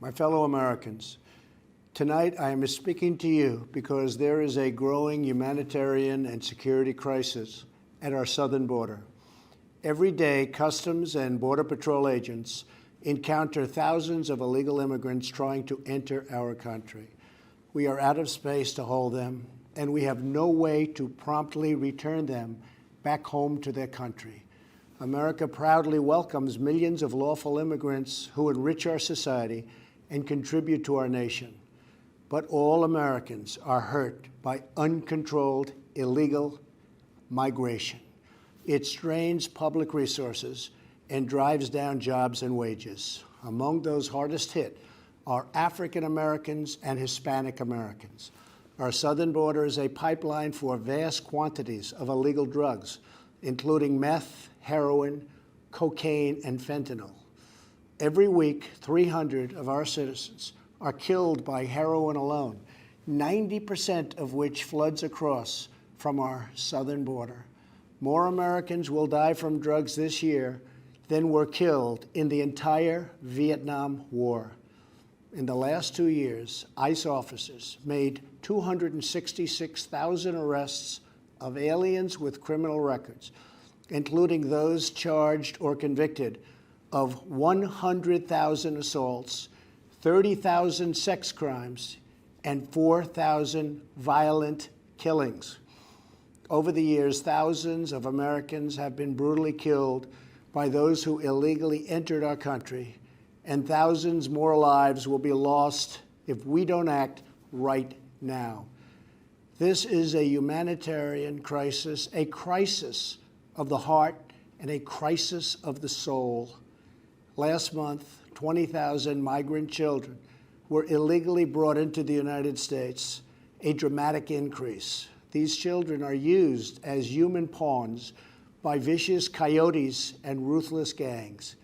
My fellow Americans, tonight I am speaking to you because there is a growing humanitarian and security crisis at our southern border. Every day, Customs and Border Patrol agents encounter thousands of illegal immigrants trying to enter our country. We are out of space to hold them, and we have no way to promptly return them back home to their country. America proudly welcomes millions of lawful immigrants who enrich our society and contribute to our nation. But all Americans are hurt by uncontrolled illegal migration. It strains public resources and drives down jobs and wages. Among those hardest hit are African Americans and Hispanic Americans. Our southern border is a pipeline for vast quantities of illegal drugs, including meth, heroin, cocaine, and fentanyl. Every week, 300 of our citizens are killed by heroin alone, 90% of which floods across from our southern border. More Americans will die from drugs this year than were killed in the entire Vietnam War. In the last 2 years, ICE officers made 266,000 arrests of aliens with criminal records, including those charged or convicted of 100,000 assaults, 30,000 sex crimes, and 4,000 violent killings. Over the years, thousands of Americans have been brutally killed by those who illegally entered our country, and thousands more lives will be lost if we don't act right now. This is a humanitarian crisis, a crisis of the heart and a crisis of the soul. Last month, 20,000 migrant children were illegally brought into the United States, a dramatic increase. These children are used as human pawns by vicious coyotes and ruthless gangs.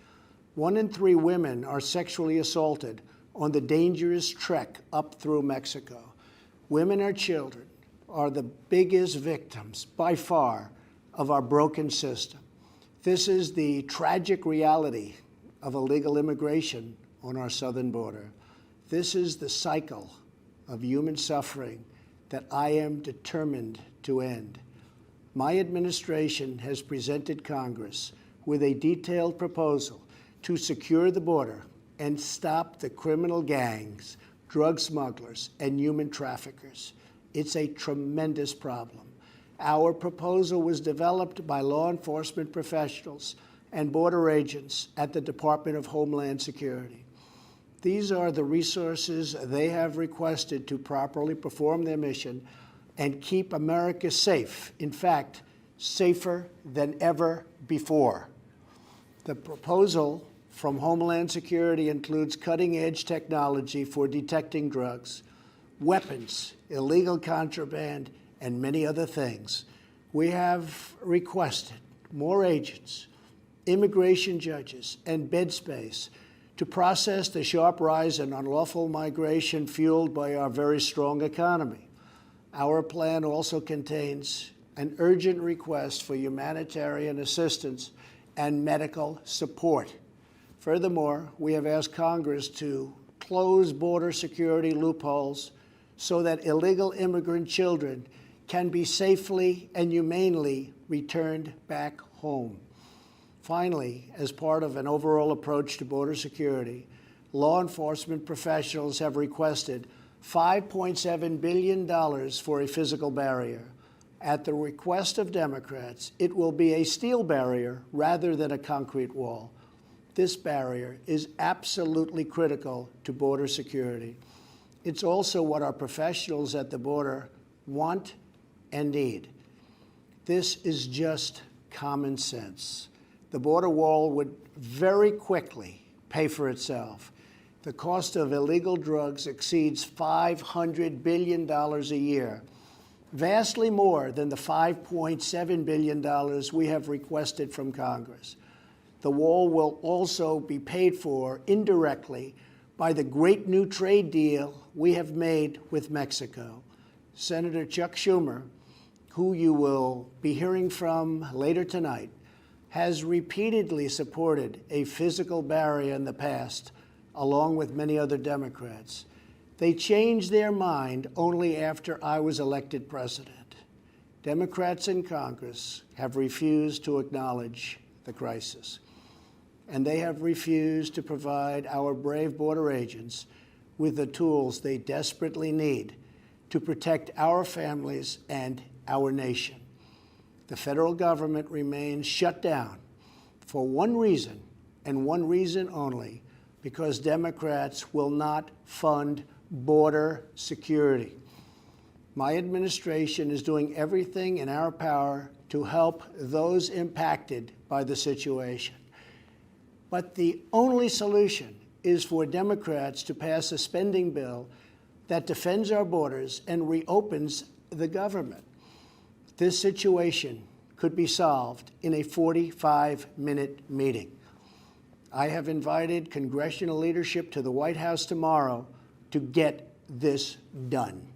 1 in 3 women are sexually assaulted on the dangerous trek up through Mexico. Women and children are the biggest victims, by far, of our broken system. This is the tragic reality of illegal immigration on our southern border. This is the cycle of human suffering that I am determined to end. My administration has presented Congress with a detailed proposal to secure the border and stop the criminal gangs, drug smugglers, and human traffickers. It's a tremendous problem. Our proposal was developed by law enforcement professionals and border agents at the Department of Homeland Security. These are the resources they have requested to properly perform their mission and keep America safe, in fact, safer than ever before. The proposal from Homeland Security includes cutting-edge technology for detecting drugs, weapons, illegal contraband, and many other things. We have requested more agents, immigration judges, and bed space to process the sharp rise in unlawful migration fueled by our very strong economy. Our plan also contains an urgent request for humanitarian assistance and medical support. Furthermore, we have asked Congress to close border security loopholes so that illegal immigrant children can be safely and humanely returned back home. Finally, as part of an overall approach to border security, law enforcement professionals have requested $5.7 billion for a physical barrier. At the request of Democrats, it will be a steel barrier rather than a concrete wall. This barrier is absolutely critical to border security. It's also what our professionals at the border want and need. This is just common sense. The border wall would very quickly pay for itself. The cost of illegal drugs exceeds $500 billion a year, vastly more than the $5.7 billion we have requested from Congress. The wall will also be paid for indirectly by the great new trade deal we have made with Mexico. Senator Chuck Schumer, who you will be hearing from later tonight, has repeatedly supported a physical barrier in the past along with many other Democrats. They changed their mind only after I was elected president. Democrats in Congress have refused to acknowledge the crisis, and they have refused to provide our brave border agents with the tools they desperately need to protect our families and our nation. The federal government remains shut down for one reason, and one reason only, because Democrats will not fund border security. My administration is doing everything in our power to help those impacted by the situation. But the only solution is for Democrats to pass a spending bill that defends our borders and reopens the government. This situation could be solved in a 45-minute meeting. I have invited congressional leadership to the White House tomorrow to get this done.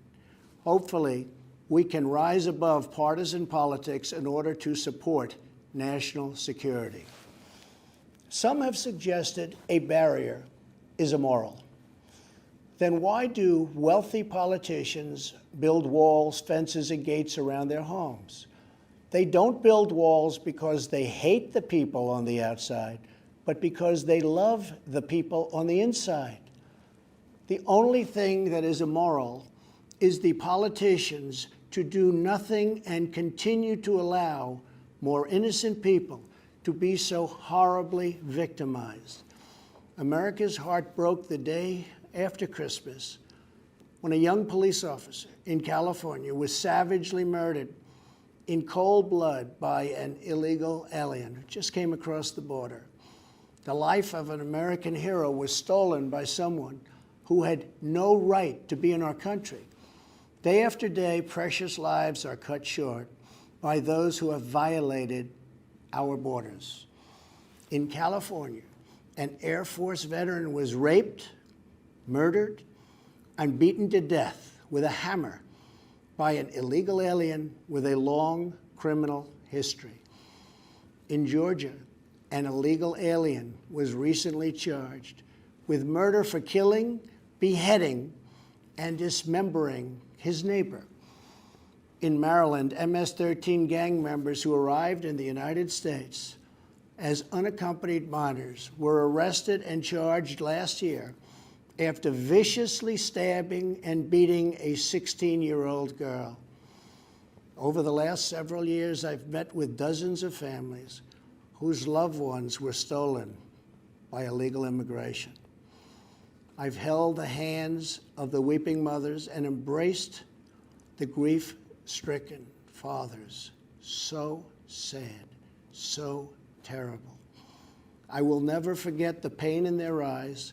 Hopefully, we can rise above partisan politics in order to support national security. Some have suggested a barrier is immoral. Then why do wealthy politicians build walls, fences, and gates around their homes? They don't build walls because they hate the people on the outside, but because they love the people on the inside. The only thing that is immoral is the politicians to do nothing and continue to allow more innocent people to be so horribly victimized. America's heart broke the day after Christmas when a young police officer in California was savagely murdered in cold blood by an illegal alien who just came across the border. The life of an American hero was stolen by someone who had no right to be in our country. Day after day, precious lives are cut short by those who have violated our borders. In California, an Air Force veteran was raped, murdered, and beaten to death with a hammer by an illegal alien with a long criminal history. In Georgia, an illegal alien was recently charged with murder for killing, beheading, and dismembering his neighbor. In Maryland, MS-13 gang members who arrived in the United States as unaccompanied minors were arrested and charged last year after viciously stabbing and beating a 16-year-old girl. Over the last several years, I've met with dozens of families whose loved ones were stolen by illegal immigration. I've held the hands of the weeping mothers and embraced the grief-stricken fathers. So sad, so terrible. I will never forget the pain in their eyes,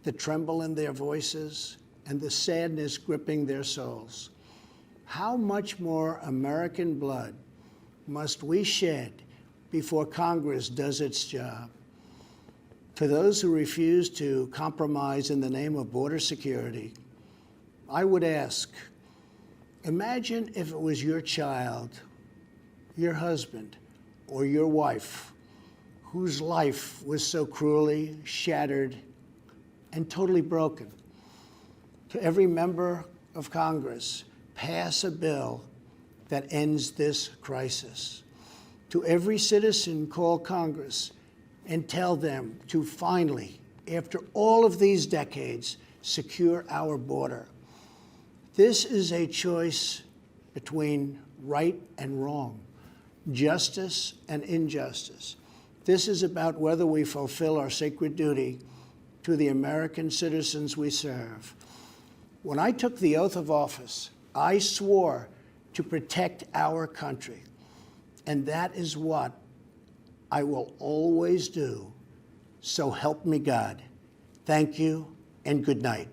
the tremble in their voices, and the sadness gripping their souls. How much more American blood must we shed before Congress does its job? To those who refuse to compromise in the name of border security, I would ask, imagine if it was your child, your husband, or your wife whose life was so cruelly shattered and totally broken. To every member of Congress, pass a bill that ends this crisis. To every citizen, call Congress and tell them to finally, after all of these decades, secure our border. This is a choice between right and wrong, justice and injustice. This is about whether we fulfill our sacred duty to the American citizens we serve. When I took the oath of office, I swore to protect our country, and that is what I will always do. So help me God. Thank you and good night.